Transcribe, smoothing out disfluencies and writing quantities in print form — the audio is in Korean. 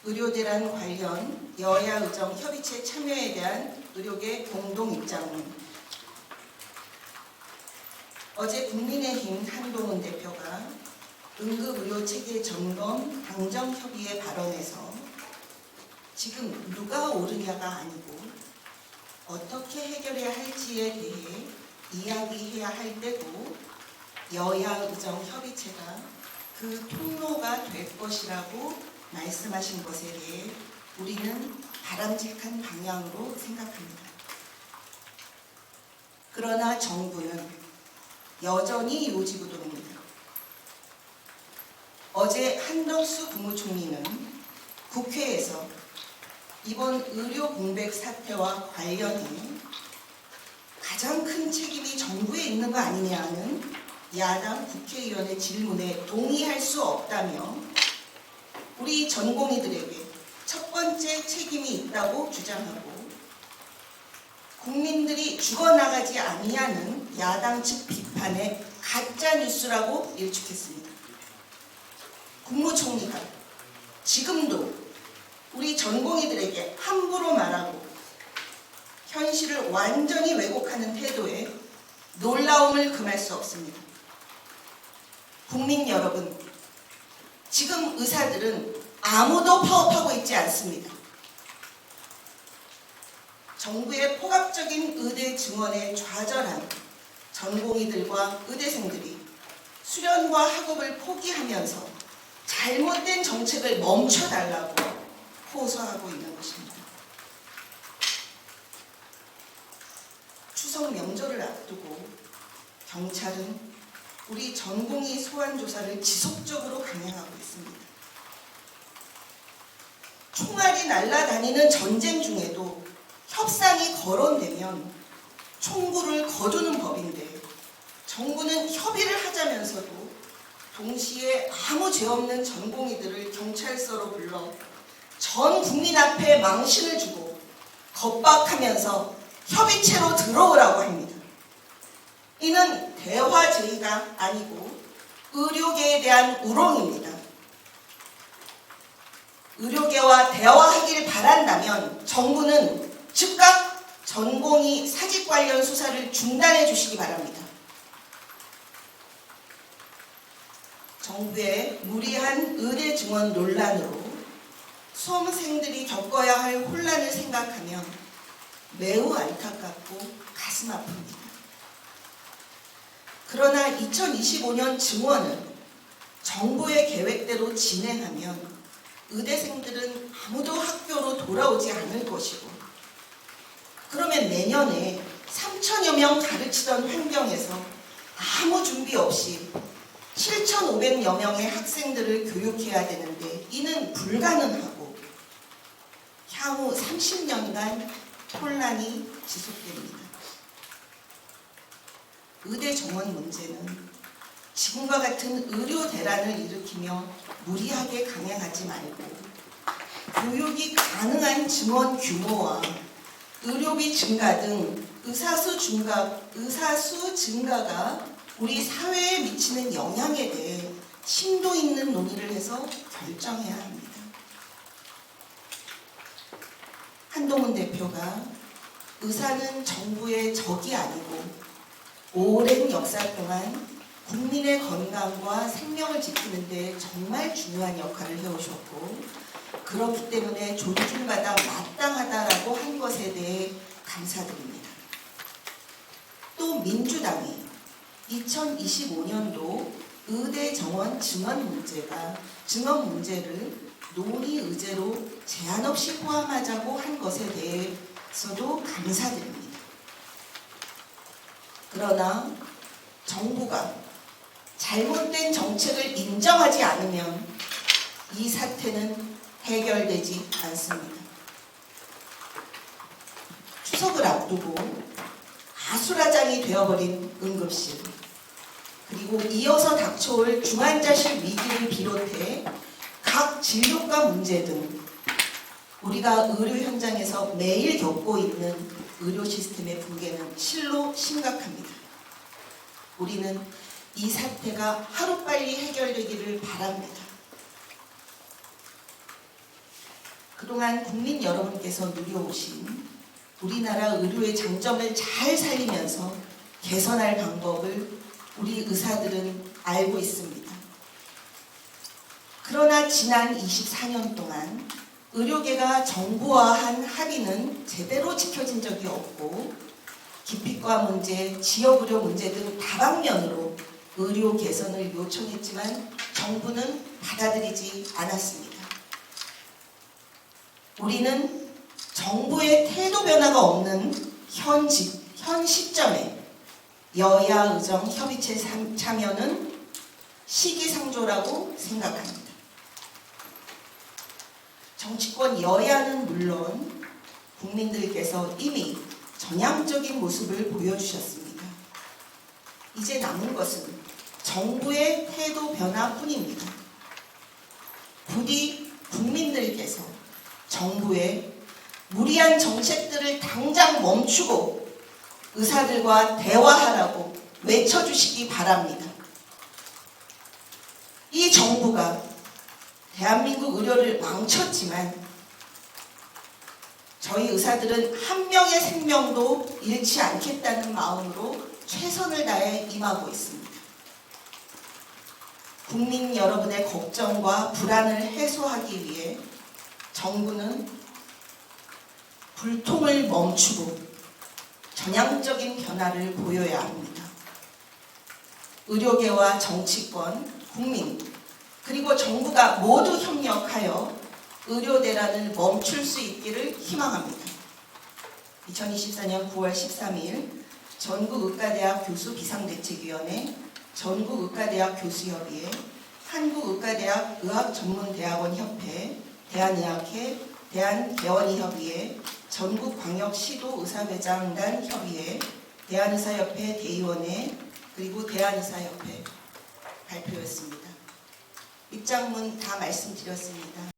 의료대란 관련 여야 의정 협의체 참여에 대한 의료계 공동 입장문. 어제 국민의힘 한동훈 대표가 응급의료체계 점검 당정협의회 발언에서 지금 누가 옳으냐가 아니고 어떻게 해결해야 할지에 대해 이야기해야 할 때고 여야 의정 협의체가 그 통로가 될 것이라고 말씀하신 것에 대해 우리는 바람직한 방향으로 생각합니다. 그러나 정부는 여전히 요지부동입니다. 어제 한덕수 국무총리는 국회에서 이번 의료 공백 사태와 관련해 가장 큰 책임이 정부에 있는 거 아니냐는 야당 국회의원의 질문에 동의할 수 없다며 우리 전공의들에게 첫 번째 책임이 있다고 주장하고 국민들이 죽어나가지 아니하는 야당 측 비판에 가짜뉴스라고 일축했습니다. 국무총리가 지금도 우리 전공의들에게 함부로 말하고 현실을 완전히 왜곡하는 태도에 놀라움을 금할 수 없습니다. 국민 여러분, 지금 의사들은 아무도 파업하고 있지 않습니다. 정부의 포괄적인 의대 증원에 좌절한 전공의들과 의대생들이 수련과 학업을 포기하면서 잘못된 정책을 멈춰달라고 호소하고 있는 것입니다. 추석 명절을 앞두고 경찰은 우리 전공의 소환 조사를 지속적으로 강행하고 있습니다. 총알이 날아다니는 전쟁 중에도 협상이 거론되면 총구를 거두는 법인데 정부는 협의를 하자면서도 동시에 아무 죄 없는 전공의들을 경찰서로 불러 전 국민 앞에 망신을 주고 겁박하면서 협의체로 들어오라고 합니다. 이는 대화 제의가 아니고 의료계에 대한 우롱입니다. 의료계와 대화하길 바란다면 정부는 즉각 전공의 사직 관련 수사를 중단해 주시기 바랍니다. 정부의 무리한 의대 증원 논란으로 수험생들이 겪어야 할 혼란을 생각하면 매우 안타깝고 가슴 아픕니다. 그러나 2025년 증원은 정부의 계획대로 진행하면 의대생들은 아무도 학교로 돌아오지 않을 것이고 그러면 내년에 3천여 명 가르치던 환경에서 아무 준비 없이 7,500여 명의 학생들을 교육해야 되는데 이는 불가능하고 향후 30년간 혼란이 지속됩니다. 의대 정원 문제는 지금과 같은 의료 대란을 일으키며 무리하게 강행하지 말고 교육이 가능한 증원 규모와 의료비 증가 등 의사수 증가가 우리 사회에 미치는 영향에 대해 심도 있는 논의를 해서 결정해야 합니다. 한동훈 대표가 의사는 정부의 적이 아니고 오랜 역사 동안 국민의 건강과 생명을 지키는 데 정말 중요한 역할을 해오셨고 그렇기 때문에 존중받아 마땅하다라고 한 것에 대해 감사드립니다. 또 민주당이 2025년도 의대 정원 증원 문제를 논의 의제로 제한 없이 포함하자고 한 것에 대해서도 감사드립니다. 그러나 정부가 잘못된 정책을 인정하지 않으면 이 사태는 해결되지 않습니다. 추석을 앞두고 아수라장이 되어버린 응급실 그리고 이어서 닥쳐올 중환자실 위기를 비롯해 각 진료과 문제 등 우리가 의료 현장에서 매일 겪고 있는 의료 시스템의 붕괴는 실로 심각합니다. 우리는 이 사태가 하루빨리 해결되기를 바랍니다. 그동안 국민 여러분께서 누려오신 우리나라 의료의 장점을 잘 살리면서 개선할 방법을 우리 의사들은 알고 있습니다. 그러나 지난 24년 동안 의료계가 정부와한 합의는 제대로 지켜진 적이 없고 기피과 문제, 지역의료 문제 등 다방면으로 의료 개선을 요청했지만 정부는 받아들이지 않았습니다. 우리는 정부의 태도 변화가 없는 현 시점에 여야 의정 협의체 참여는 시기상조라고 생각합니다. 정치권 여야는 물론 국민들께서 이미 전향적인 모습을 보여주셨습니다. 이제 남은 것은 정부의 태도 변화뿐입니다. 부디 국민들께서 정부의 무리한 정책들을 당장 멈추고 의사들과 대화하라고 외쳐주시기 바랍니다. 이 정부가 대한민국 의료를 망쳤지만 저희 의사들은 한 명의 생명도 잃지 않겠다는 마음으로 최선을 다해 임하고 있습니다. 국민 여러분의 걱정과 불안을 해소하기 위해 정부는 불통을 멈추고 전향적인 변화를 보여야 합니다. 의료계와 정치권, 국민, 그리고 정부가 모두 협력하여 의료대란을 멈출 수 있기를 희망합니다. 2024년 9월 13일 전국의과대학 교수비상대책위원회, 전국의과대학 교수협의회, 한국의과대학 의학전문대학원협회, 대한의학회, 대한개원의협의회, 전국광역시도의사회장단 협의회, 대한의사협회 대의원회, 그리고 대한의사협회 발표였습니다. 입장문 다 말씀드렸습니다.